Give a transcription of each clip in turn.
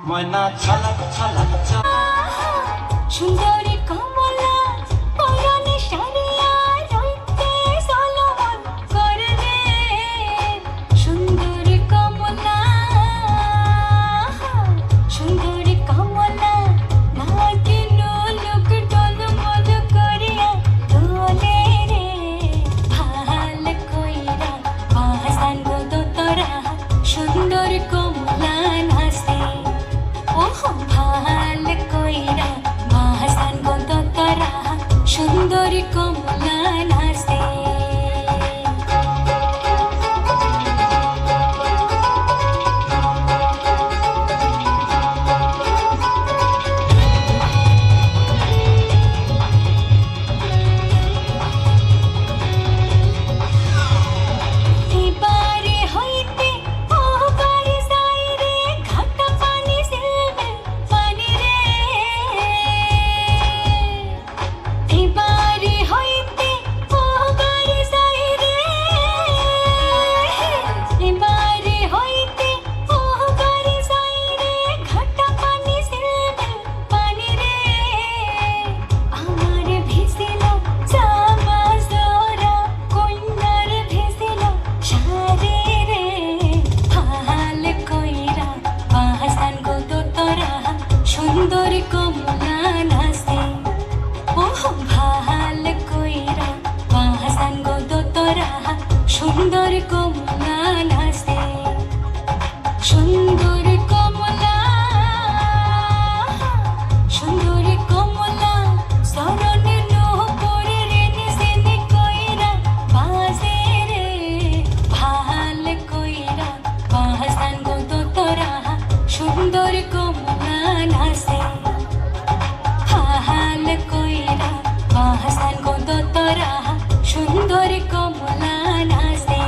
ময়না ছলক ছলক সুন্দরী কমলা পরাণে সারিয়া রইতে সলমন করলে সুন্দরী কমলা সুন্দরী কমলা নাকি লোক টলমল করিয়া তোলে রে ভাল কইরা পাহাসান গো তোরা সুন্দরী কমলা নাচে ওহ ভাল কইরা পাহাসান গো তোরা সুন্দরী কমলা নাচে এবারে হইতে ও বাড়ি যাই রে ঘাটা পানি সিলবে পানি রে এবারে হইতে ও বাড়ি যাই রে এবারে হইতে ও বাড়ি যাই রে ঘাটা পানি সিলবে পানি রে আমার ভিজিল জামা জোড়া কইনার ভিজিল শাড়ি রে ভাল কইরা পাহাসান গো তোরা সুন্দরী কমলা নাচে ওহ ভাল কইরা পাহাসান গো তোরা সুন্দরী কমলা নাচে সুন্দরী কমলা সুন্দরী কমলা সরণে নোহ পরে রে নিসেনি কইরা বাজে রে ভাল কইরা পাহাসান গো তোরা সুন্দরী কমলা নাচে ভাল কইরা পাহাসান গো তোরা সুন্দরী কমলা নাচে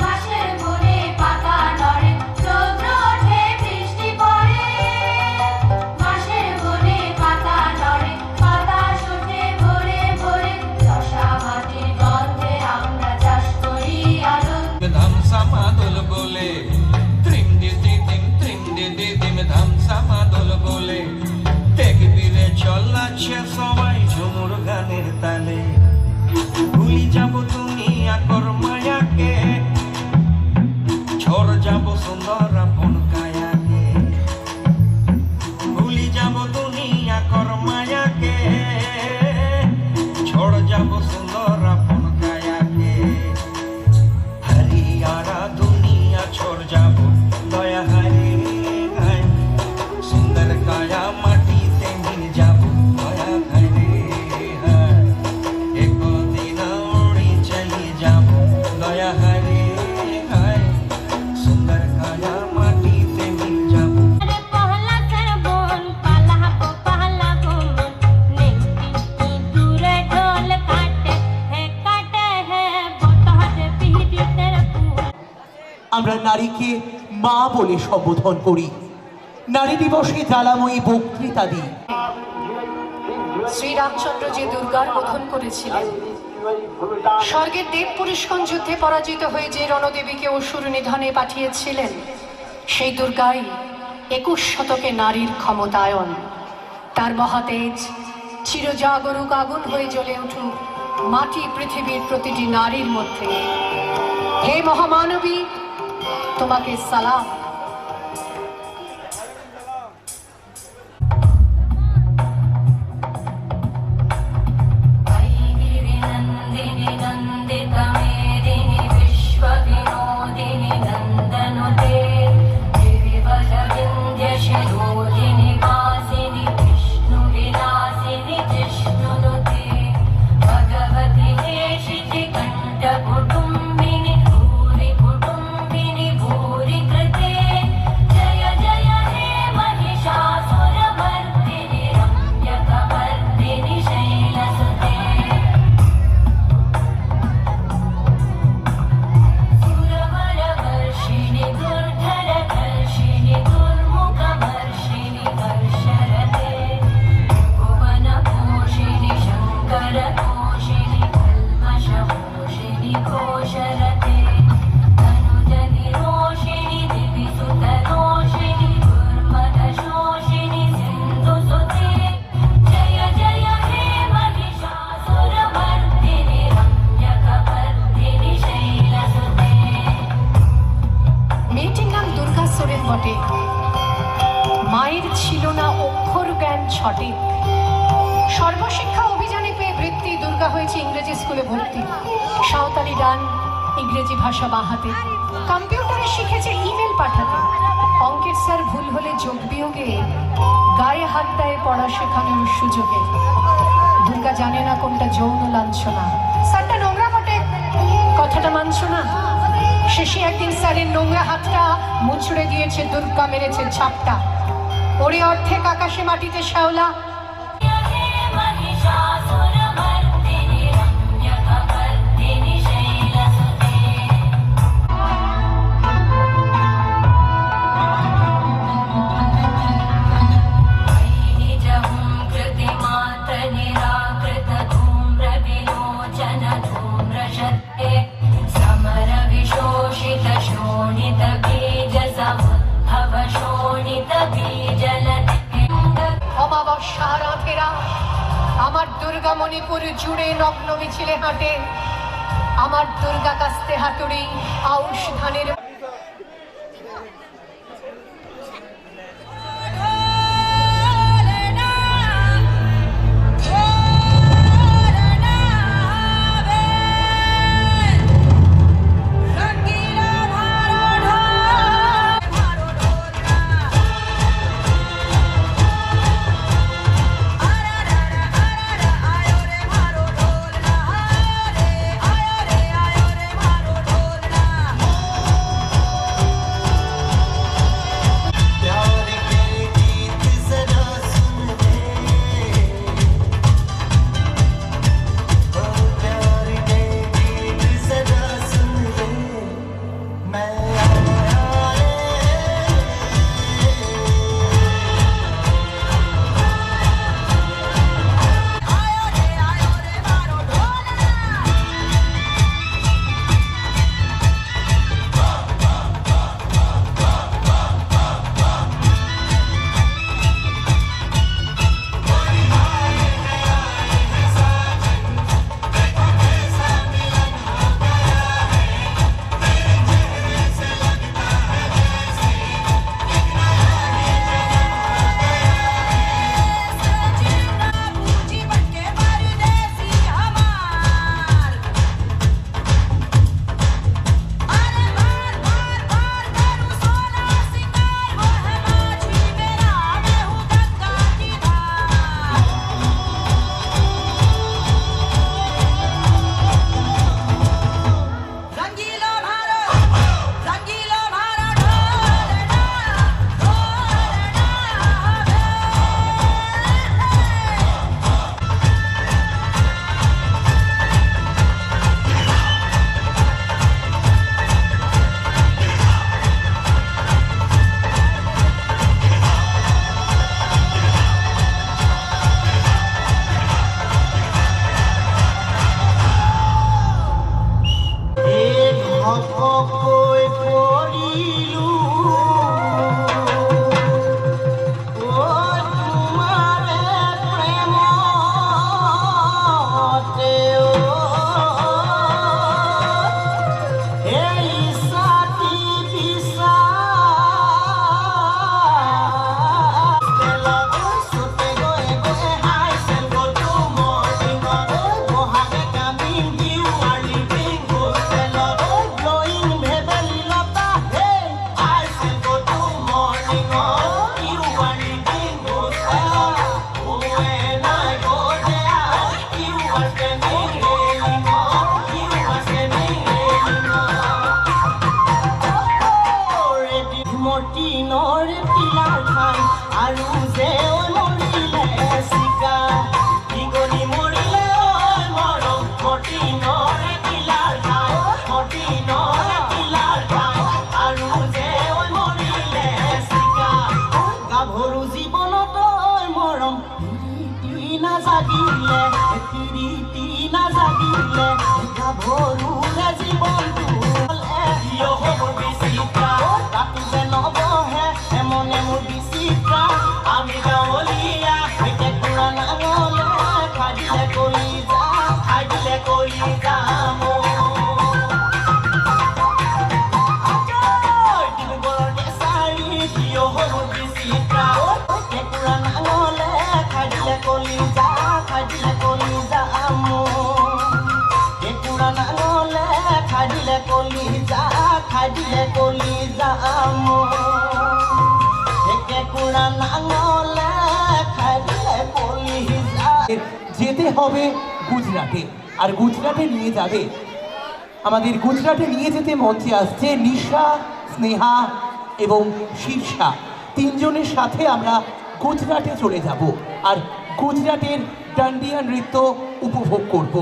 মাসের মনে পাতা নড়ে চন্দ্র ওঠে বৃষ্টি পড়ে মাসের মনে পাতা নড়ে বাতাস ওঠে ভোরে ভোরে শশা মাটির গন্ধে আমরা চাষ করি আনন্দ ধামসা মাদল বলে ত্রিন্দি দিদিম ধামসা মাদল বলে টেকবিরে চলাচ্ছে সবাই ঝুমুর গানের তালে ভুলি যাব তুমি আকর মায়াকে ঝড় যাব সুন্দর আপন কায়াকে ভুলি যাব দুনিয়া কর মায়াকে ঝড় যাব সুন্দর আপন কায়াকে हरियाणा दुनिया छोड़ जाबो दया हरे हाय सुंदर काया माटी ते मिल जाबो दया हरे हाय एक दिन उड़ी चली जाबो दया हरे हाय सुंदर काया माटी ते मिल जाबो अरे पहला सरबोन पहला बोमन नेकी दूरे ढोल काटे है बहुत पीड़ी तेरा আমরা নারীকে মা বলে সম্বোধন করি নারী দিবসে জ্বালাময়ী বক্তৃতা দিই শ্রীরামচন্দ্র যে দুর্গার বোধন করেছিলেন স্বর্গের দেব পুরুষগণ যুদ্ধে পরাজিত হয়ে যে রণদেবীকে অসুর নিধনে পাঠিয়েছিলেন সেই দুর্গাই 21 শতকে নারীর ক্ষমতায়ন তার মহাতেজ চিরজাগরুক আগুন হয়ে জ্বলে উঠুক মাটি পৃথিবীর প্রতিটি নারীর মধ্যে হে মহামানবী তোমাকে সালাম नंदिनी नंदिता मेदिनी विश्व विनोदिनी नंदनुते देवी बल विंध्य शिरोधिनी वासिनी विष्णु विलासिनी जिष्णुनुते भगवती हेशिति कंठ कुटुंबिनी भूरि कृते সঠিক। সর্বশিক্ষা অভিযানে পেয়ে বৃত্তি দুর্গা হয়েছে ইংরেজি স্কুলে ভর্তি। সাঁওতালি গান, ইংরেজি ভাষা বাহাতে, কম্পিউটারে শিখেছে ইমেল পাঠাতে। অঙ্কের স্যার ভুল হলে যোগ বিয়োগে গায়ে হাত দেয় পড়া শেখানোর সুযোগে। দুর্গা জানে না কোনটা যৌন লাঞ্ছনা। স্যারটা নোংরা বটে, কথাটা মানছ না। শেষে একদিন স্যারের নোংরা হাতটা মুচড়ে দিয়েছে দুর্গা, মেরেছে ঝাপটা। ওরে অর্ধেক আকাশে মাটিতে শ্যাওলা। অমাবস্যা রাতেরা আমার দুর্গা মণিপুর জুড়ে নগ্ন মিছিলে হাঁটে। আমার দুর্গা কাস্তে হাতুড়ি আউশ ধানের। কলিজা খাইলে কলিজা থেকে কুড়া নাঙলে খাইলে কলিজা। যেতে হবে গুজরাটে, আর গুজরাটে নিয়ে যাবে আমাদের গুজরাটে নিয়ে যেতে মঞ্চে আসছে নিশা, স্নেহা এবং শীর্ষা। তিনজনের সাথে আমরা গুজরাটে চলে যাব আর গুজরাটের ডান্ডিয়া নৃত্য উপভোগ করব।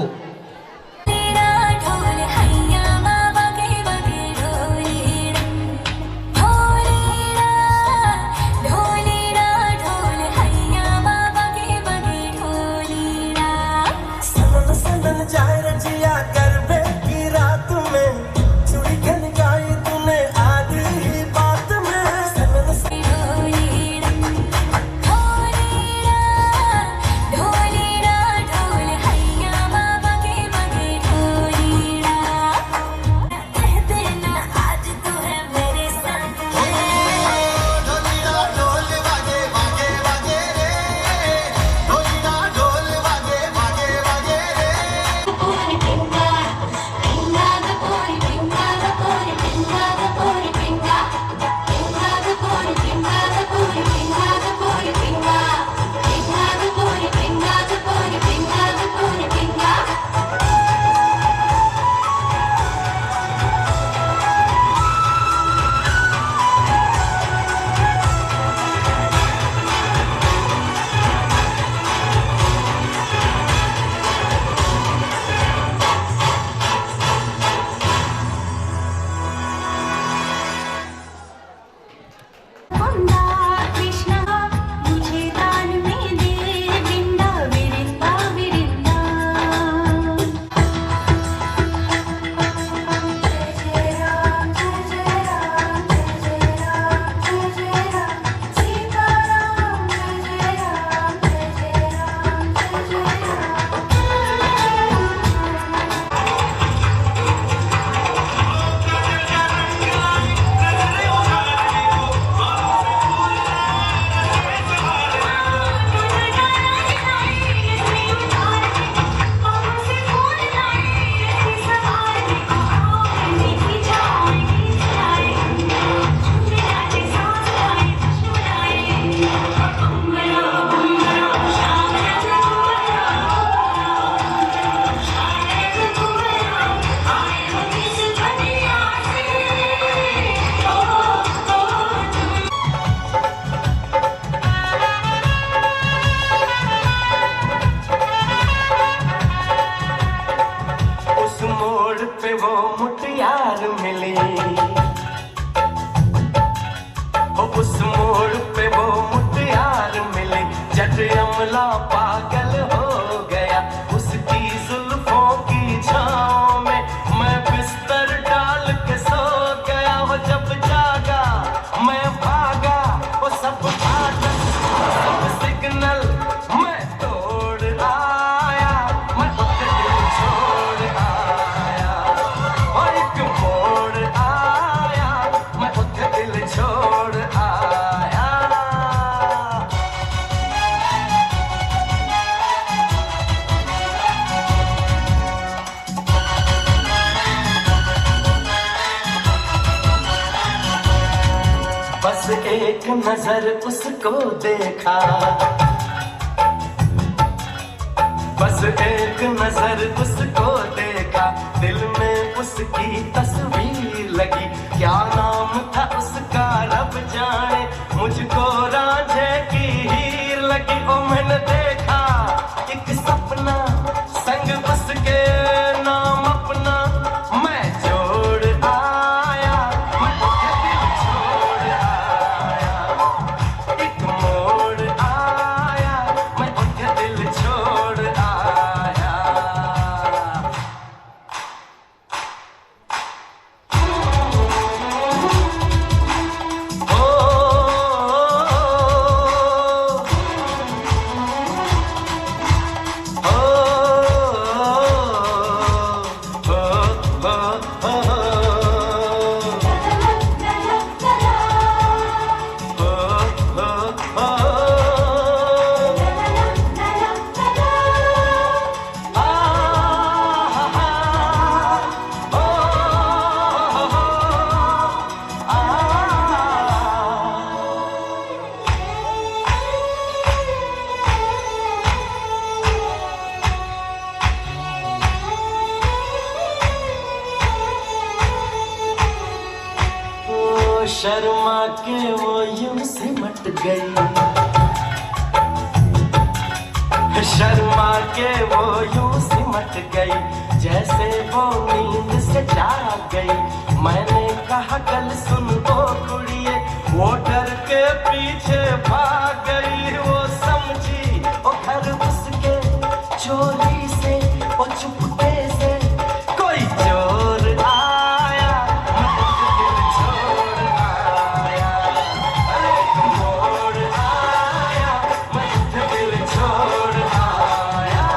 पागल हो गया उसकी जुल्फों की छाँव में, मैं बिस्तर डाल के सो गया। वो जब जागा मैं भागा, वो सब आदत सब सिग्नल मैं तोड़ आया, मैं उससे दिल छोड़ आया। और एक मोड़ आया, मैं उससे दिल छोड़ आया। बस एक नजर उसको देखा, बस एक नजर उसको देखा, दिल में उसकी तस्वीर लगी। क्या नाम था उसका रब जाने, मुझको रांझे की हीर लगी। ओ मैंने देखा एक सपना संग उसके नाम अपना, मैं जोड़ आया, मैं उसके दिल छोड़ आया। एक मोड़ आया, मैं उसके दिल छोड़ आया। शर्मा के वो यूं सिमट गई, शर्मा के वो यूं सिमट गई, जैसे वो नींद से जाग गई। मैंने कहा कल सुन ओ कुड़िए, वो डर के पीछे भाग गई। वो समझी ओ घर उसके चोरी से, ओ चुपके से कोई चोर आया, दिल छोड़ आया। अरे मोड़ आया, दिल छोड़ आया।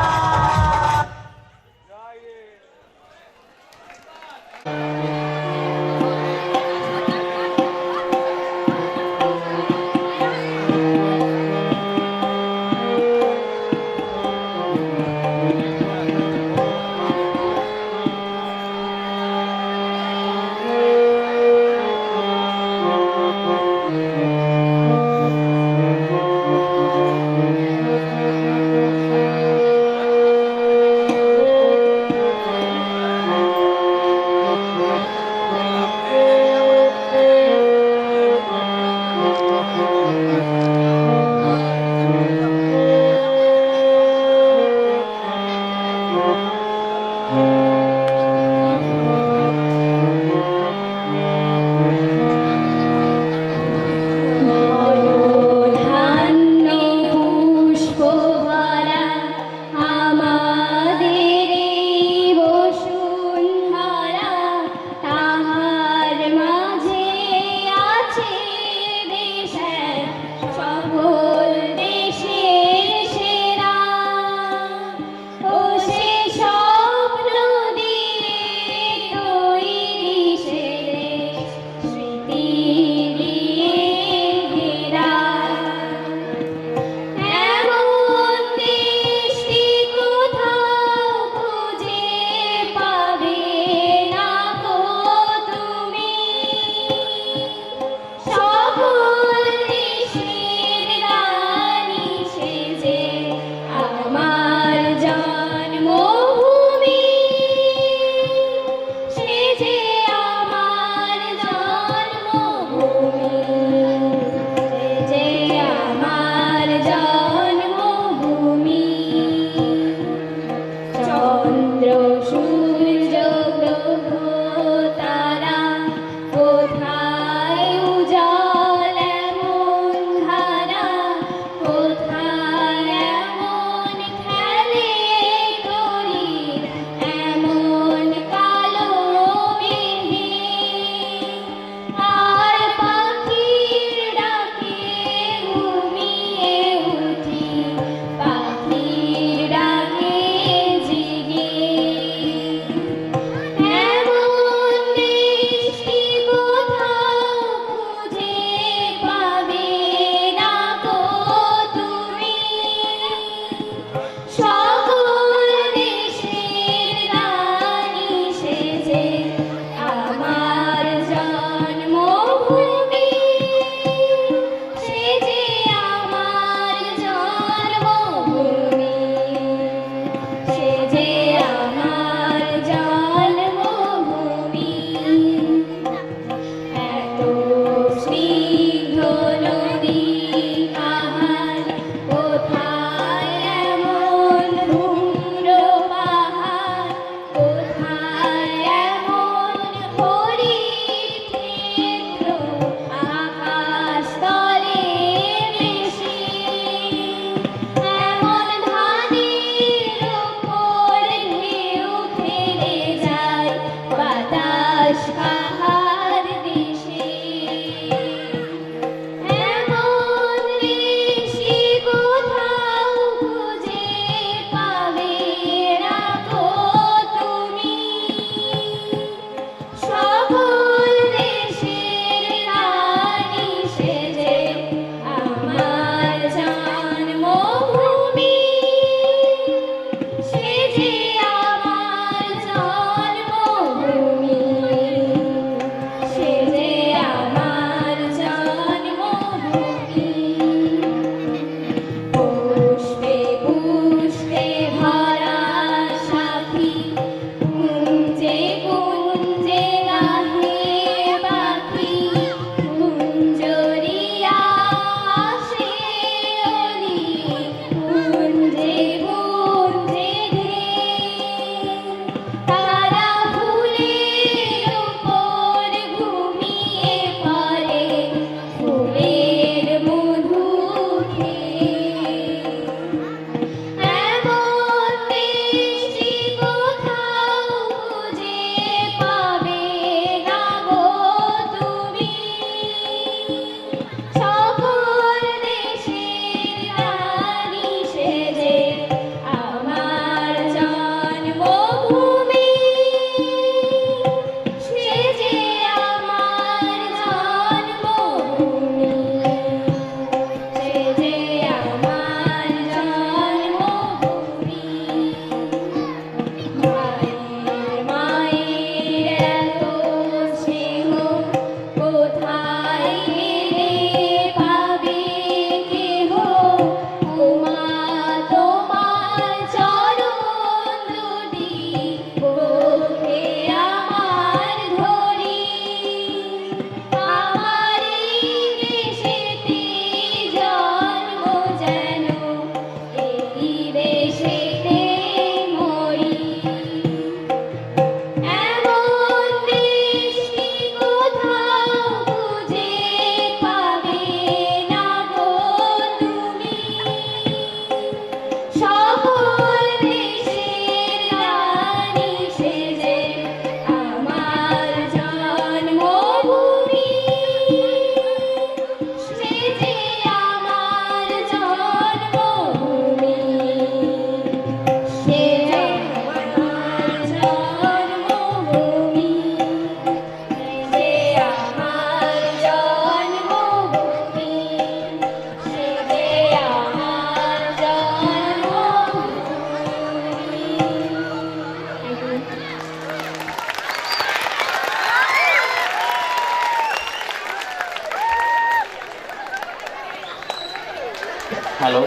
হ্যালো,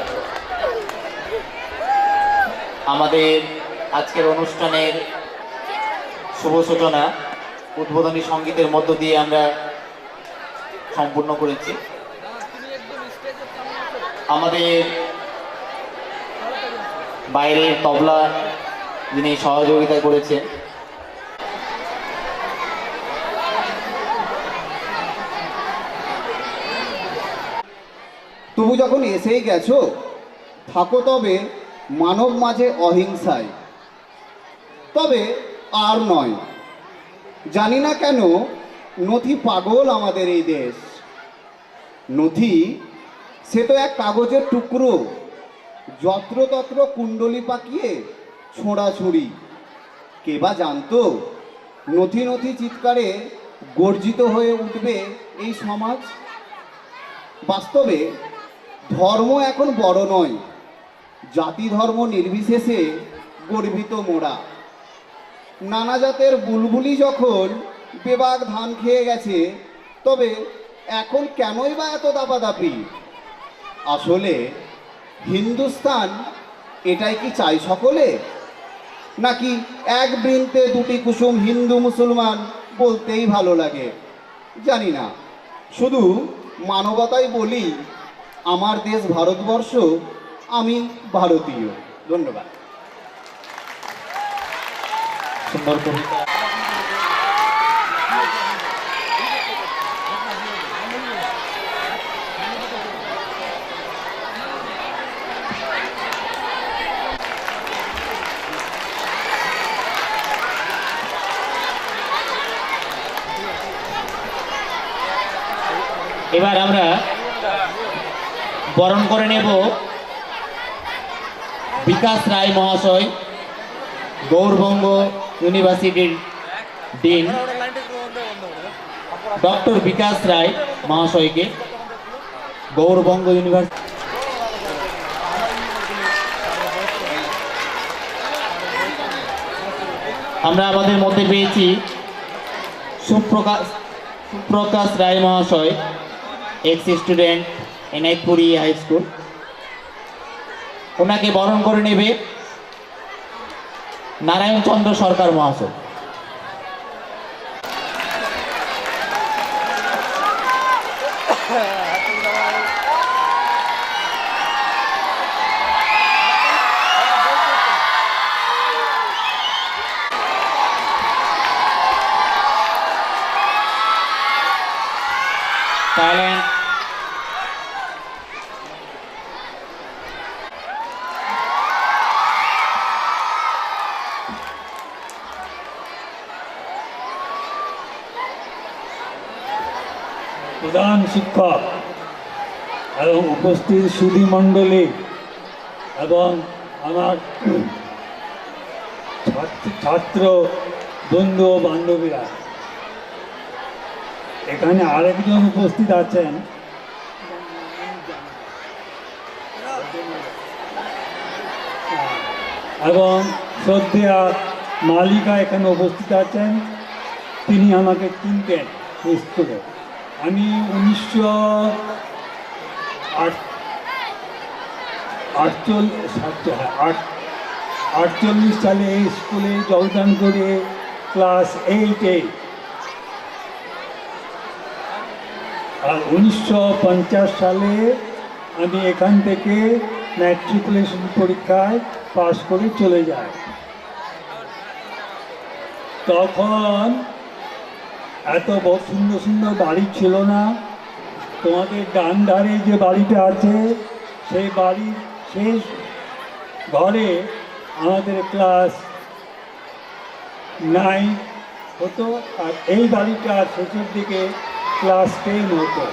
আমাদের আজকের অনুষ্ঠানের শুভ সূচনা উদ্বোধনী সঙ্গীতের মধ্য দিয়ে আমরা সম্পূর্ণ করেছি। আমাদের বাইরের তবলা যিনি সহযোগিতা করেছেন, তবু যখন এসেই গেছো, থাকো তবে মানব মাঝে অহিংসায়। তবে আর নয়, জানি না কেন নথি পাগল আমাদের এই দেশ। নথি সে তো এক কাগজের টুকরো, যত্রতত্র কুণ্ডলি পাকিয়ে ছোঁড়াছুড়ি। কে বা জানতো নথি নথি চিৎকারে গর্জিত হয়ে উঠবে এই সমাজ। বাস্তবে ধর্ম এখন বড় নয়, জাতি ধর্ম নির্বিশেষে গর্বিত মোরা। নানা জাতের বুলবুলি যখন বেবাগ ধান খেয়ে গেছে, তবে এখন কেনই বা এত দাপাদাপি? আসলে হিন্দুস্তান এটাই কি চাই সকলে, নাকি এক বৃন্তে দুটি কুসুম হিন্দু মুসলমান বলতেই ভালো লাগে? জানি না, শুধু মানবতাই বলি, আমার দেশ ভারতবর্ষ, আমি ভারতীয়। ধন্যবাদ। সুন্দর কবিতা। এবার আমরা বরণ করে নেব বিকাশ রায় মহাশয়, গৌরবঙ্গ ইউনিভার্সিটির ডিন ডক্টর বিকাশ রায় মহাশয়কে। গৌরবঙ্গ ইউনিভার্সিটি আমরা আমাদের মধ্যে পেয়েছি সুপ্রকাশ রায় মহাশয়, ex student Enayetpuri high school. ওনাকে বরণ করে নেবে নারায়ণ চন্দ্র সরকার মহাশয়। Silent. প্রধান শিক্ষক এবং উপস্থিত সুধী মণ্ডলী এবং আমার ছাত্র বন্ধু ও বান্ধবীরা, এখানে আরেকজন উপস্থিত আছেন এবং শ্রদ্ধেয়া মালিকা এখানে উপস্থিত আছেন। তিনি আমাকে চিনতেন স্কুলে। আমি 1948 সালে এই স্কুলে যোগদান করে ক্লাস 8-এ, আর 1950 সালে আমি এখান থেকে ম্যাট্রিকুলেশন পরীক্ষায় পাশ করে চলে যাই। তখন এত সুন্দর সুন্দর বাড়ি ছিল না। তোমাদের ডান ধারে যে বাড়িটা আছে, সেই বাড়ির শেষ ঘরে আমাদের ক্লাস 9 হতো, আর এই বাড়িটার শেষের দিকে ক্লাস 10 হতো।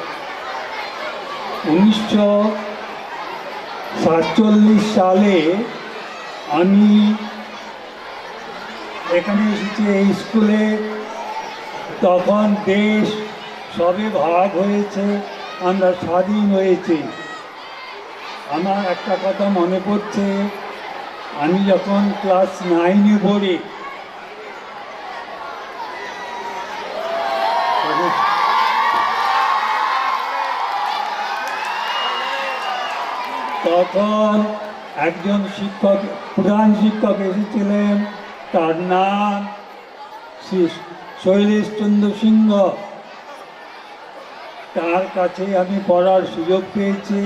1947 সালে আমি এখানে এসেছি এই স্কুলে। তখন দেশ সবে ভাগ হয়েছে, আমরা স্বাধীন হয়েছি। আমার একটা কথা মনে পড়ছে, আমি যখন ক্লাস 9-এ পড়ি, তখন একজন শিক্ষক, প্রধান শিক্ষক এসেছিলেন, তার নাম শ্রী শৈলেশচন্দ্র সিংহ। তার কাছে আমি পড়ার সুযোগ পেয়েছি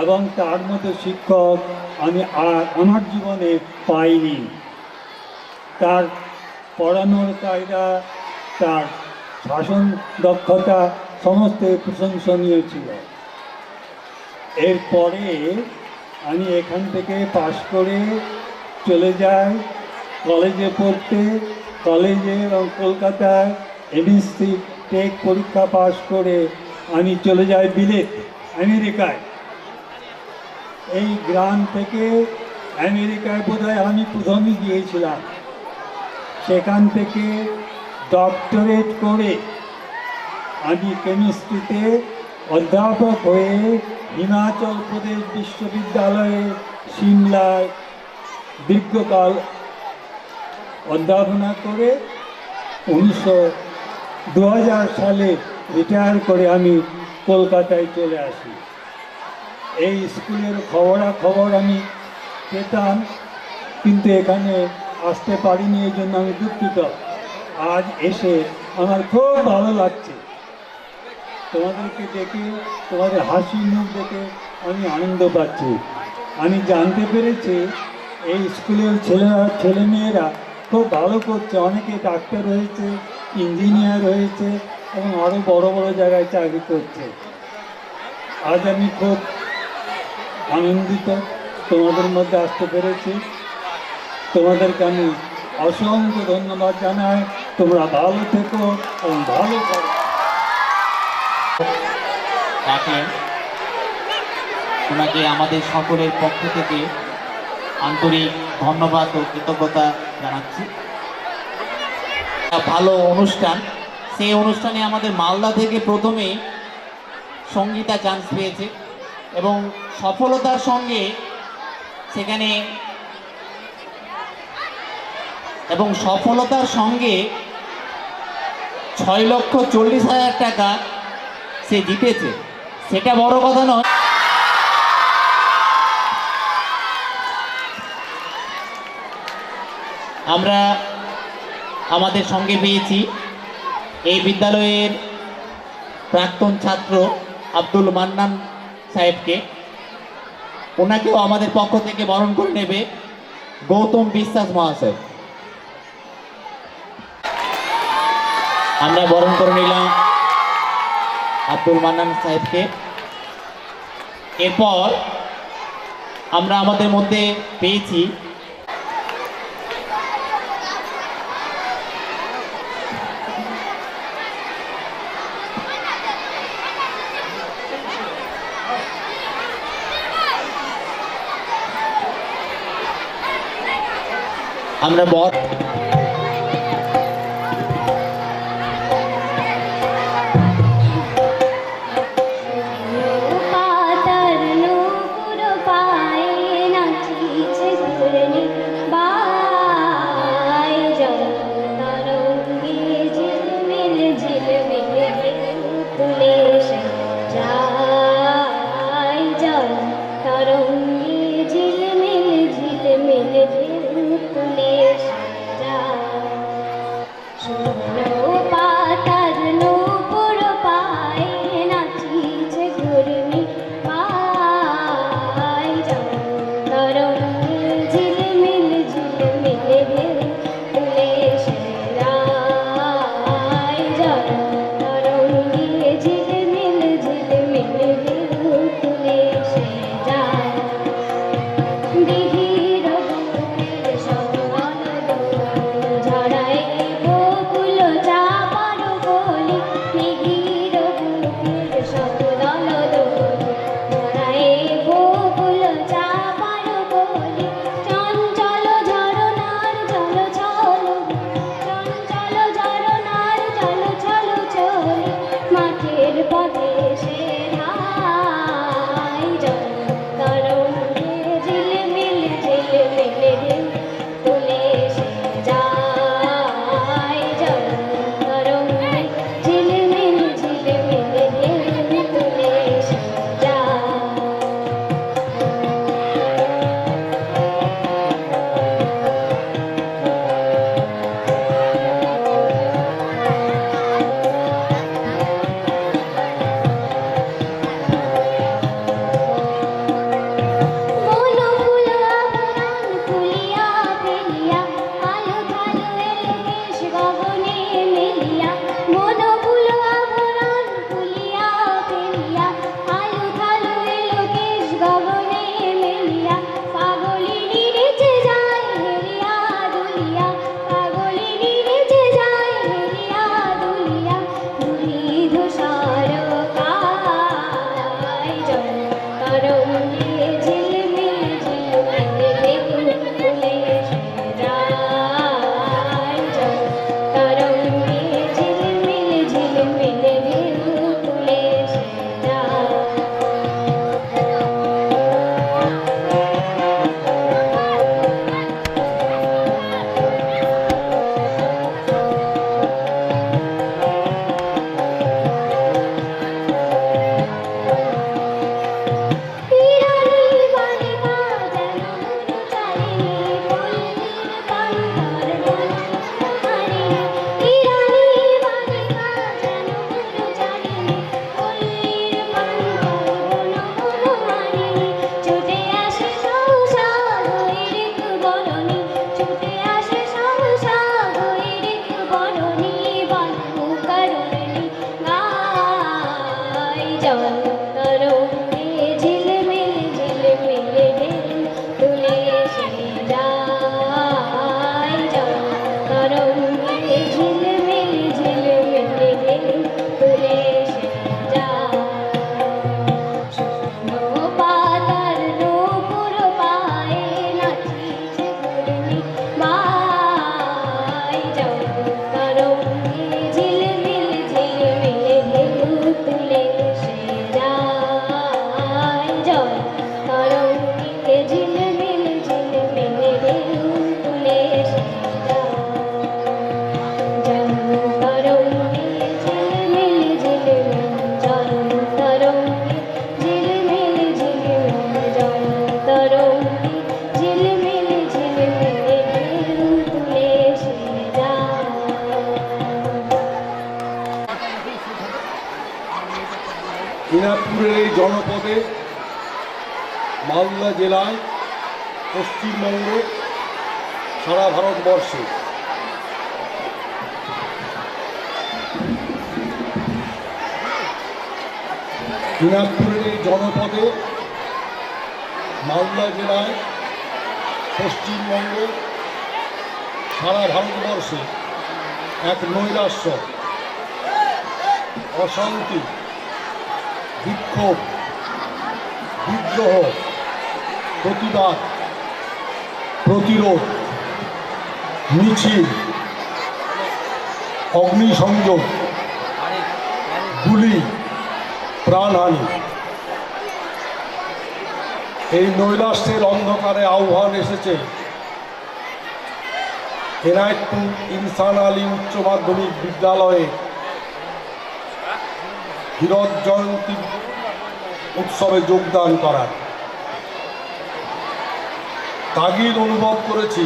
এবং তার মতো শিক্ষক আমি আর আমার জীবনে পাইনি। তার পড়ানোর কায়দা, তার শাসন দক্ষতা সমস্ত প্রশংসনীয় ছিল। এরপরে আমি এখান থেকে পাশ করে চলে যাই কলেজে পড়তে। কলেজে এবং কলকাতায় এমএসসি টেক পরীক্ষা পাশ করে আমি চলে যাই বিলেত, আমেরিকায়। এই গ্রাম থেকে আমেরিকায় বোধহয় আমি প্রথমই গিয়েছিলাম। সেখান থেকে ডক্টরেট করে আমি কেমিস্ট্রিতে অধ্যাপক হয়ে হিমাচল প্রদেশ বিশ্ববিদ্যালয়ে সিমলায় দীর্ঘকাল অধ্যাপনা করে 2000 সালে রিটায়ার করে আমি কলকাতায় চলে আসি। এই স্কুলের খবরাখবর আমি পেতাম, কিন্তু এখানে আসতে পারিনি, এই জন্য আমি দুঃখিত। আজ এসে আমার খুব ভালো লাগছে। তোমাদেরকে দেখে, তোমাদের হাসি মুখ দেখে আমি আনন্দ পাচ্ছি। আমি জানতে পেরেছি এই স্কুলের ছেলেমেয়েরা খুব ভালো করছে। অনেকে ডাক্তার হয়েছে, ইঞ্জিনিয়ার হয়েছে এবং আরও বড় বড় জায়গায় চাকরি করছে। আজ আমি খুব আনন্দিত তোমাদের মধ্যে আসতে পেরেছি। তোমাদেরকে আমি অসংখ্য ধন্যবাদ জানাই। তোমরা ভালো থেকো এবং ভালো করো। ডাকলেন, ওনাকে আমাদের সকলের পক্ষ থেকে আন্তরিক ধন্যবাদ ও কৃতজ্ঞতা জানাচ্ছি। একটা ভালো অনুষ্ঠান, সেই অনুষ্ঠানে আমাদের মালদা থেকে প্রথমে সঙ্গীতা চান্স পেয়েছে এবং সফলতার সঙ্গে সেখানে 6,40,000 টাকা সে জিতেছে। সেটা বড় কথা নয়, আমরা আমাদের সঙ্গে পেয়েছি এই বিদ্যালয়ের প্রাক্তন ছাত্র আব্দুল মান্নান সাহেবকে। ওনাকেও আমাদের পক্ষ থেকে বরণ করে নেবে গৌতম বিশ্বাস মহাশয়। আমরা বরণ করে নিলাম আব্দুল মান্নান সাহেবকে। এরপর আমরা আমাদের মধ্যে পেয়েছি আমরা পাতার নূপুর পায়ে নাচিছে ঘূর্ণি বাই জল তরঙ্গে ঝিলমিল ঝিলমিল তুলে যায় জল তরঙ্গে ঝিলমিল ঝিলমিল তুলে যায়। দিনাজপুরের এই জনপদে মালদা জেলায় পশ্চিমবঙ্গে সারা ভারতবর্ষে দিনাজপুরের এই জনপদে মালদা জেলায় পশ্চিমবঙ্গে সারা ভারতবর্ষে এক নৈরাশ্য, অশান্তি, বিক্ষোভ, বিদ্রোহ, প্রতিবাদ, প্রতিরোধ, মিছিল, অগ্নিসংযোগ, গুলি, প্রাণহানি, এই নৈরাশ্যের অন্ধকারে আহ্বান এসেছে এনায়েতপুর ইনসান আলী উচ্চ মাধ্যমিক বিদ্যালয়ে হীরক জয়ন্তী উৎসবে যোগদান করার। তাগিদ অনুভব করেছি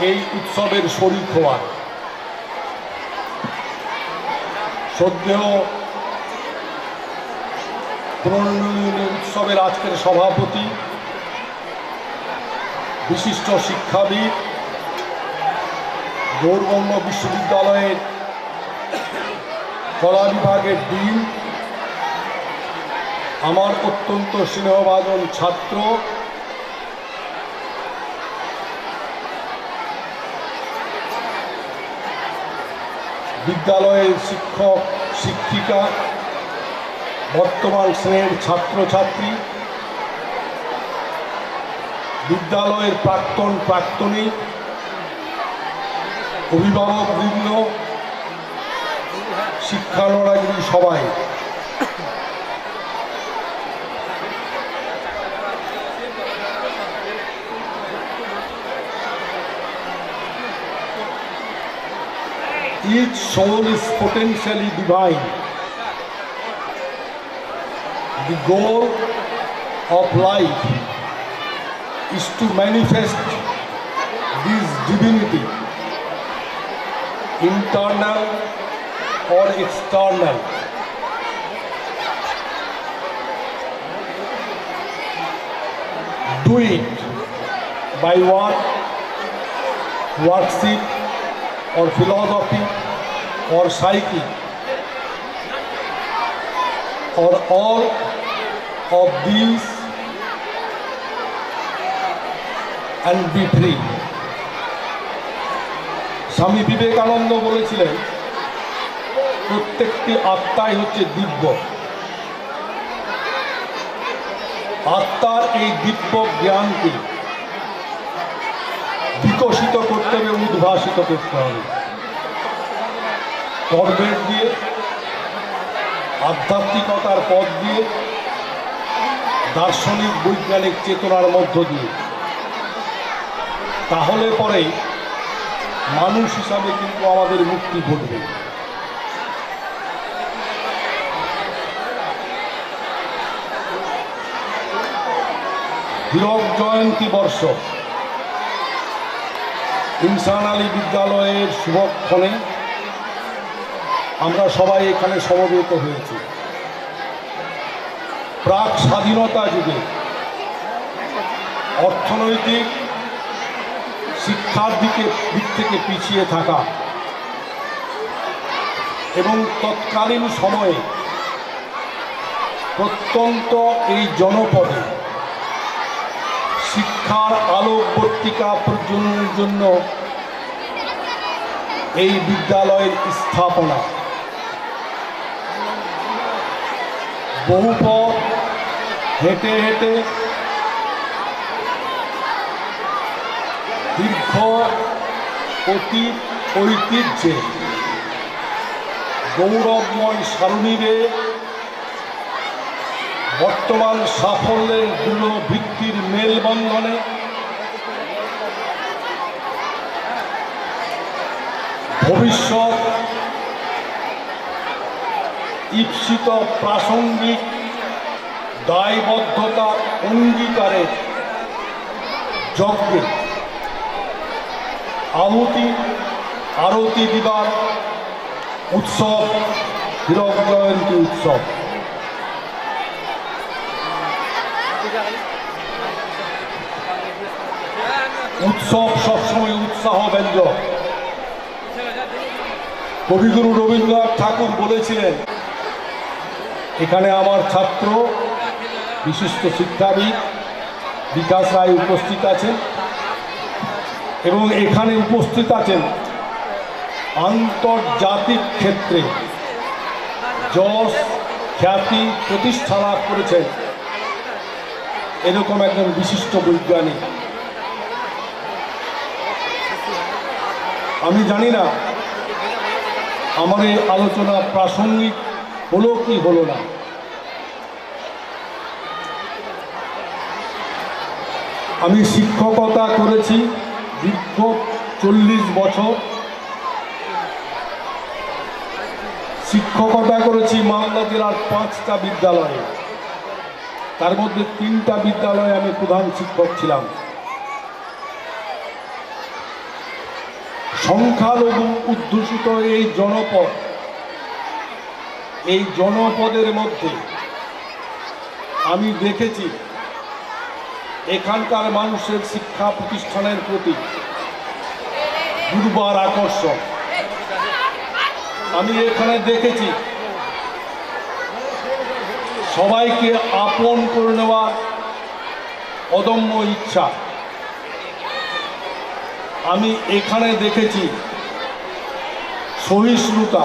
এই উৎসবের শরীক হওয়ার। শ্রদ্ধেয় পুনর্মিলনী উৎসবের আজকের সভাপতি, বিশিষ্ট শিক্ষাবিদ, গৌরবঙ্গ বিশ্ববিদ্যালয়ের কলা বিভাগের ডিন, আমার অত্যন্ত স্নেহভাজন ছাত্র, বিদ্যালয়ের শিক্ষক শিক্ষিকা, বর্তমান শ্রেণীর ছাত্রছাত্রী, বিদ্যালয়ের প্রাক্তন প্রাক্তনী, অভিভাবকবৃন্দ, শিক্ষানুরাগী সবাই, each soul is potentially divine. The goal of life is to manifest this divinity, internal or external. Do it by work, worship, or philosophy, or psyche, or all of these, and be free. Swami Vivekananda বলেছিলেন, প্রত্যেকটি আত্মাই হচ্ছে দিব্য। আত্মার এই দিব্য জ্ঞানকে বিকশিত করতে হবে, উদ্ভাসিত করতে হবে কর্মের দিয়ে, আধ্যাত্মিকতার পথ দিয়ে, দার্শনিক বৈজ্ঞানিক চেতনার মধ্য দিয়ে। তাহলে পরেই মানুষ হিসাবে কিন্তু আমাদের মুক্তি ঘটবে। হীরক জয়ন্তী বর্ষ ইনসান আলী বিদ্যালয়ের শুভক্ষণে আমরা সবাই এখানে সমবেত হয়েছি। প্রাক স্বাধীনতা যুগে অর্থনৈতিক শিক্ষার দিক থেকে পিছিয়ে থাকা এবং তৎকালীন সময়ে প্রত্যন্ত এই জনপদে শিক্ষার আলোকবর্তিকা প্রজ্বলনের জন্য এই বিদ্যালয়ের স্থাপনা। বহু পথ হেঁটে হেঁটে দীর্ঘ অতীত ঐতিহ্যে গৌরবময় সারণীরে বর্তমান সাফল্যের দৃঢ় ভিত্তির মেলবন্ধনে ভবিষ্যৎ ঈপ্সিত প্রাসঙ্গিক দায়বদ্ধতা অঙ্গীকারের যজ্ঞে আরতি দিবার উৎসব হীরক জয়ন্তী উৎসব। উৎসব সবসময় উৎসাহ ব্যঞ্জক। কবিগুরু রবীন্দ্রনাথ ঠাকুর বলেছিলেন, এখানে আমার ছাত্র বিশিষ্ট শিক্ষাবিদ বিকাশ রায় উপস্থিত আছেন এবং এখানে উপস্থিত আছেন আন্তর্জাতিক ক্ষেত্রে যশ খ্যাতি প্রতিষ্ঠা লাভ করেছেন এরকম একজন বিশিষ্ট বৈজ্ঞানিক। আমি জানি না আমার এই আলোচনা প্রাসঙ্গিক হলো কি হলো না। আমি শিক্ষকতা করেছি দীর্ঘ 40 বছর। শিক্ষকতা করেছি মালদা জেলার 5টা বিদ্যালয়ে, তার মধ্যে 3টা বিদ্যালয়ে আমি প্রধান শিক্ষক ছিলাম। সংখ্যালঘু অধ্যুষিত এই জনপদের মধ্যে আমি দেখেছি এখানকার মানুষের শিক্ষা প্রতিষ্ঠানের প্রতি দুর্বার আকর্ষণ। আমি এখানে দেখেছি সবাইকে আপন করে নেওয়ার অদম্য ইচ্ছা। আমি এখানে দেখেছি সহিষ্ণুতা,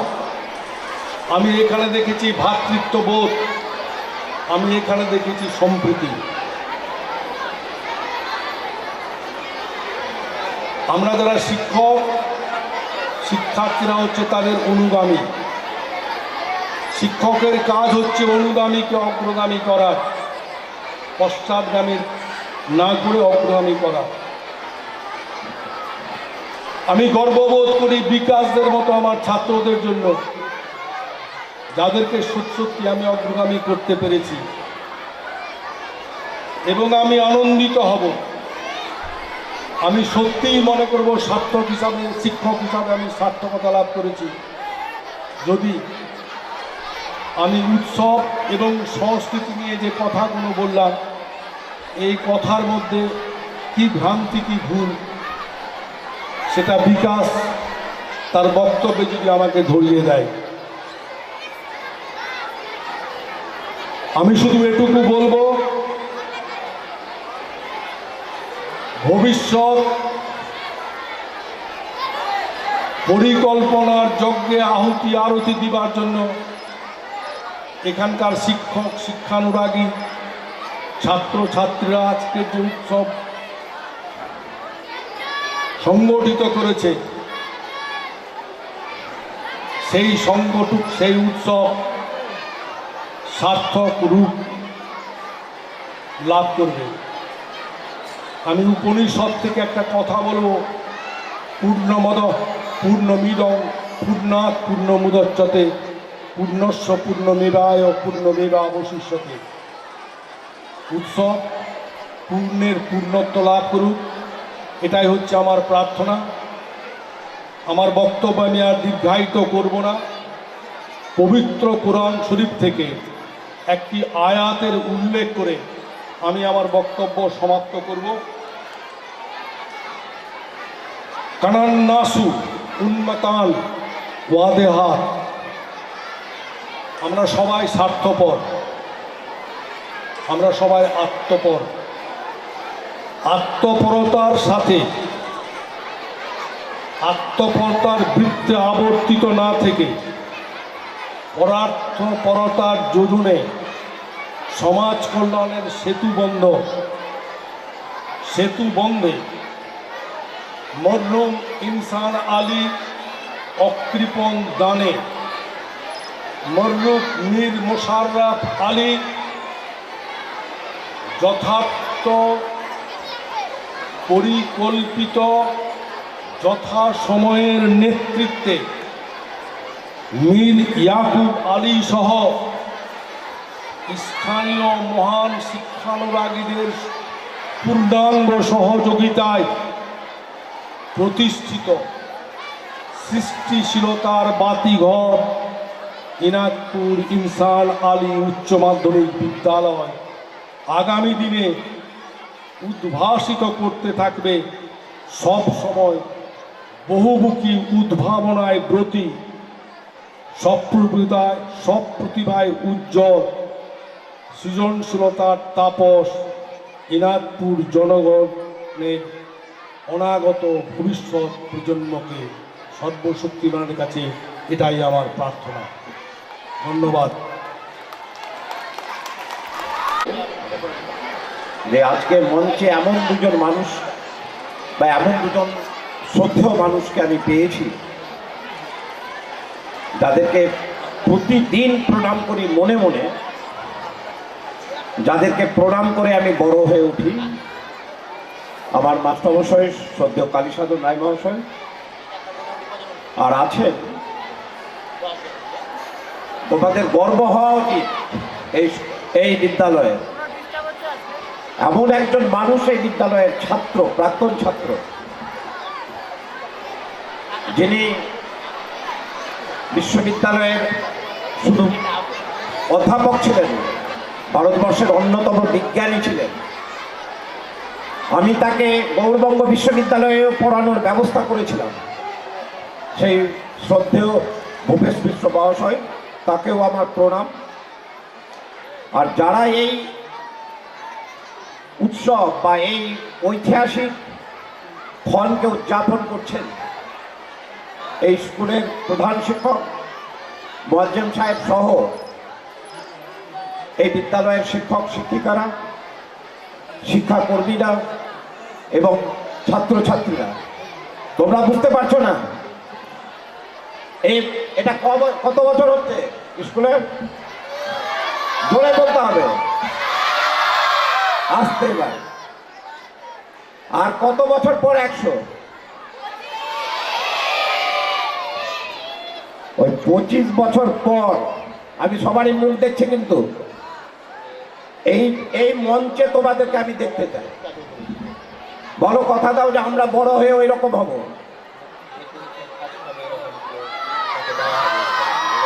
আমি এখানে দেখেছি ভ্রাতৃত্ববোধ, আমি এখানে দেখেছি সম্প্রীতি। আমরা যারা শিক্ষক, শিক্ষার্থীরা হচ্ছে তাদের অনুগামী। শিক্ষকের কাজ হচ্ছে অনুগামীকে অগ্রগামী করা, পশ্চাৎগামী না করে অগ্রগামী করা। আমি গর্ববোধ করি বিকাশদের মতো আমার ছাত্রদের জন্য, যাদেরকে সত্যি আমি অগ্রগামী করতে পেরেছি, এবং আমি আনন্দিত হব। আমি সত্যিই মনে করব সার্থক হিসাবে, শিক্ষক হিসাবে আমি সার্থকতা লাভ করেছি যদি আমি উৎসব এবং সংস্কৃতি নিয়ে যে কথাগুলো বললাম, এই কথার মধ্যে কি ভ্রান্তি কি ভুল সেটা বিকাশ তার বক্তব্যে যদি আমাকে ধরিয়ে দেয়। আমি শুধু এটুকু বলবো, ভবিষ্যৎ পরিকল্পনার যজ্ঞে আহুতি আরতি দিবার জন্য এখানকার শিক্ষক, শিক্ষানুরাগী, ছাত্রছাত্রীরা আজকে যে উৎসব সংগঠিত করেছে, সেই উৎসব সার্থক রূপ লাভ করবে। আমি উপনিষদ থেকে একটা কথা বলবো, পূর্ণমদ পূর্ণমিদং পূর্ণাৎ পূর্ণমুদচ্যতে পূর্ণস্য পূর্ণমেবায় পূর্ণমেবাবশিষ্যতে। উৎসব পূর্ণের পূর্ণত্ব লাভ করুক, এটাই হচ্ছে আমার প্রার্থনা। আমার বক্তব্য আমি আর দীর্ঘায়িত করব না। পবিত্র কোরআন শরীফ থেকে একটি আয়াতের উল্লেখ করে আমি আমার বক্তব্য সমাপ্ত করব। কানান্নাসু উন্মাতান ওয়াদেহাত। আমরা সবাই স্বার্থপর, আমরা সবাই আত্মপর। আত্মপরতার সাথে আত্মপরতার বৃত্তে আবর্তিত না থেকে পরার্থপরতার যোজনে সমাজ কল্যাণের সেতু বন্ধে মরহুম ইনসান আলী অকৃপণ দানে, মরহুম মীর মোশাররফ আলী যথার্থ পরিকল্পিত যথাসময়ের নেতৃত্বে মীর ইয়াকুব আলী সহ স্থানীয় মহান শিক্ষানুরাগীদের পূর্ণাঙ্গ সহযোগিতায় প্রতিষ্ঠিত সৃষ্টিশীলতার বাতিঘর ইনাদপুর ইনসান আলী উচ্চ মাধ্যমিক বিদ্যালয় আগামী দিনে উদ্ভাসিত করতে থাকবে সব সময় বহুমুখী উদ্ভাবনায় ব্রতী, সব প্রতিভায় উজ্জ্বল, সৃজনশীলতার তাপস ইনাদপুর জনগণের অনাগত ভবিষ্যৎ প্রজন্মকে সর্বশক্তিমানের কাছে এটাই আমার প্রার্থনা। ধন্যবাদ। যে আজকে মঞ্চে এমন দুজন মানুষ বা এমন দুজন শ্রদ্ধেয় মানুষকে আমি পেয়েছি, যাদেরকে প্রতিদিন প্রণাম করি মনে মনে, যাদেরকে প্রণাম করে আমি বড় হয়ে উঠি। আমার মাস্টারমশাই শ্রদ্ধেয় কালীসাধু রায় মহাশয়, আর আছেন, তোমাদের গর্ব হওয়া উচিত এই বিদ্যালয়ের এমন একজন মানুষ, এই বিদ্যালয়ের ছাত্র, প্রাক্তন ছাত্র, যিনি বিশ্ববিদ্যালয়ের শুধু অধ্যাপক ছিলেন, ভারতবর্ষের অন্যতম বিজ্ঞানী ছিলেন। আমি তাকে গৌরবঙ্গ বিশ্ববিদ্যালয়েও পড়ানোর ব্যবস্থা করেছিলাম। সেই শ্রদ্ধেয় ভূপেশ মিশ্র মহাশয়, তাকেও আমার প্রণাম। আর যারা এই উৎসব বা এই ঐতিহাসিক ক্ষণকে উদযাপন করছেন, এই স্কুলের প্রধান শিক্ষক মোয়াজ্জেম সাহেব সহ এই বিদ্যালয়ের শিক্ষক শিক্ষিকারা, শিক্ষাকর্মীরা এবং ছাত্রছাত্রীরা, তোমরা বুঝতে পারছো না এটা কত বছর হচ্ছে স্কুলের? জোরে বলতে হবে, আসতে পারে। আর কত বছর পর 100? ওই 25 বছর পর। আমি সবারই মুখ দেখছি, কিন্তু এই মঞ্চে তোমাদেরকে আমি দেখতে চাই। বড় কথা দাও যে আমরা বড় হয়ে ওই রকম হব,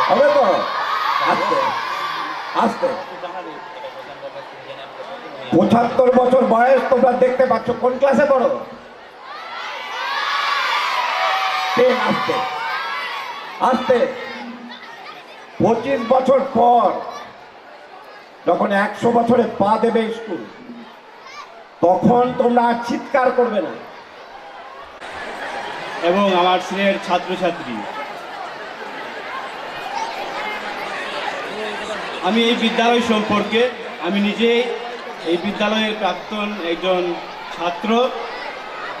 হবে তো? আস্তে আস্তে 75 বছর বয়স, তোমরা দেখতে পাচ্ছ। কোন ক্লাসে পড়ো? 10। আস্তে আস্তে 25 বছর পর যখন 100 বছরে পা দেবে স্কুল, তখন তোমরা আর চিৎকার করবে না। এবং আমার স্নেহের ছাত্রছাত্রী, আমি এই বিদ্যালয় সম্পর্কে, আমি নিজে এই বিদ্যালয়ের প্রাক্তন একজন ছাত্র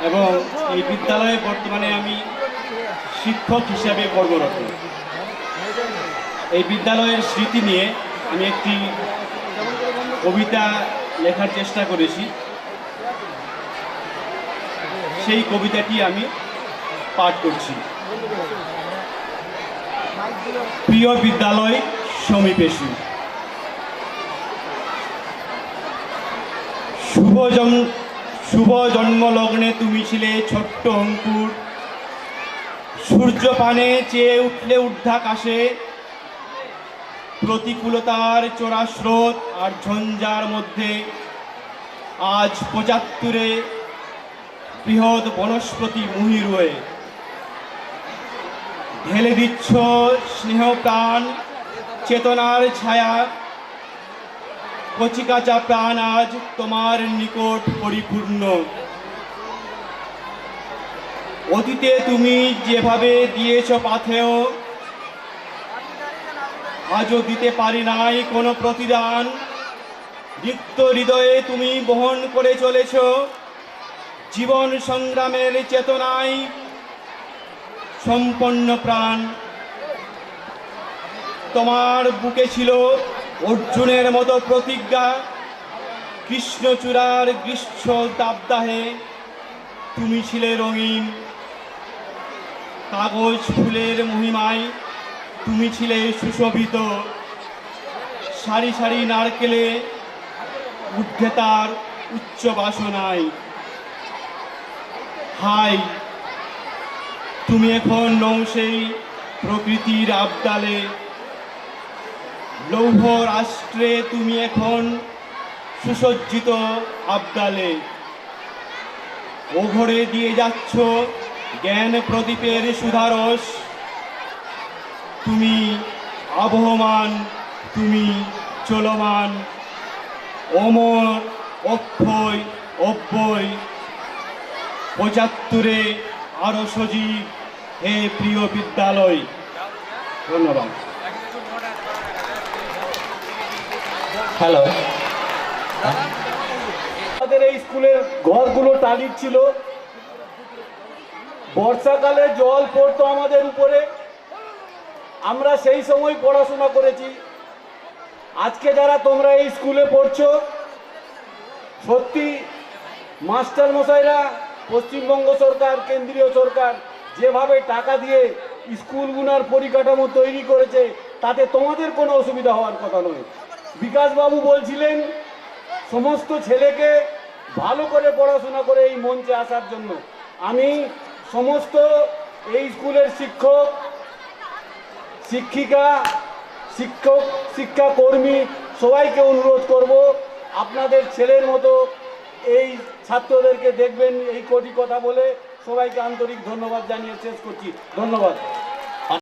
এবং এই বিদ্যালয়ে বর্তমানে আমি শিক্ষক হিসাবে কর্মরত। এই বিদ্যালয়ের স্মৃতি নিয়ে আমি একটি কবিতা লেখার চেষ্টা করেছি। সেই কবিতাটি আমি পাঠ করছি। প্রিয় বিদ্যালয় সমীপেশু, শুভ জন্মলগ্নে তুমি ছিলে ছোট্ট অঙ্কুর। সূর্যপানে চেয়ে উঠলে ঊর্ধ্বাকাশে, প্রতিকূলতার চোরা স্রোত আর ঝঞ্ঝার মধ্যে আজ 75-এ বৃহৎ বনস্পতি মুহি রয়ে ঢেলে দিচ্ছ স্নেহ প্রাণ চেতনার ছায়া। কচিকাঁচা প্রাণ আজ তোমার নিকট পরিপূর্ণ। অতীতে তুমি যেভাবে দিয়েছ পাথেয়, আজও দিতে পারি নাই কোনো প্রতিদান। রিক্ত হৃদয়ে তুমি বহন করে চলেছ জীবন সংগ্রামের চেতনায় সম্পন্ন প্রাণ। তোমার বুকে ছিল অর্জুনের মতো প্রতিজ্ঞা। কৃষ্ণচূড়ার গ্রীষ্ম দাবদাহে তুমি ছিলে রঙিন। কাগজ ফুলের মহিমায় তুমি ছিলে সুশোভিত। সারি সারি নারকেলে ঊর্ধ্বে তার উচ্চ বাসনায়। হাই, তুমি এখন নও সেই প্রকৃতির আবদালে। লৌহ রাষ্ট্রে তুমি এখন সুসজ্জিত আবদালে ওঘরে দিয়ে যাচ্ছ জ্ঞান প্রদীপের সুধারস। তুমি আবহমান, তুমি চলমান, অমর, অক্ষয়, অব্যয়, 75-এ আরো সজীব, হে প্রিয় বিদ্যালয়। ধন্যবাদ। হ্যালো, আমাদের এই স্কুলের ঘরগুলো টালির ছিল। বর্ষাকালে জল পড়তো আমাদের উপরে, আমরা সেই সময় পড়াশোনা করেছি। আজকে যারা তোমরা এই স্কুলে পড়ছো, সত্যি মাস্টার মশাইরা, পশ্চিমবঙ্গ সরকার, কেন্দ্রীয় সরকার যেভাবে টাকা দিয়ে স্কুলগুলোর পরিকাঠামো তৈরি করেছে, তাতে তোমাদের কোনো অসুবিধা হওয়ার কথা নয়। বিকাশবাবু বলছিলেন সমস্ত ছেলেকে ভালো করে পড়াশোনা করে এই মঞ্চে আসার জন্য। আমি সমস্ত এই স্কুলের শিক্ষক, শিক্ষাকর্মী সবাইকে অনুরোধ করব, আপনাদের ছেলের মতো এই ছাত্রদেরকে দেখবেন। এই কটি কথা বলে সবাইকে আন্তরিক ধন্যবাদ জানিয়ে শেষ করছি। ধন্যবাদ।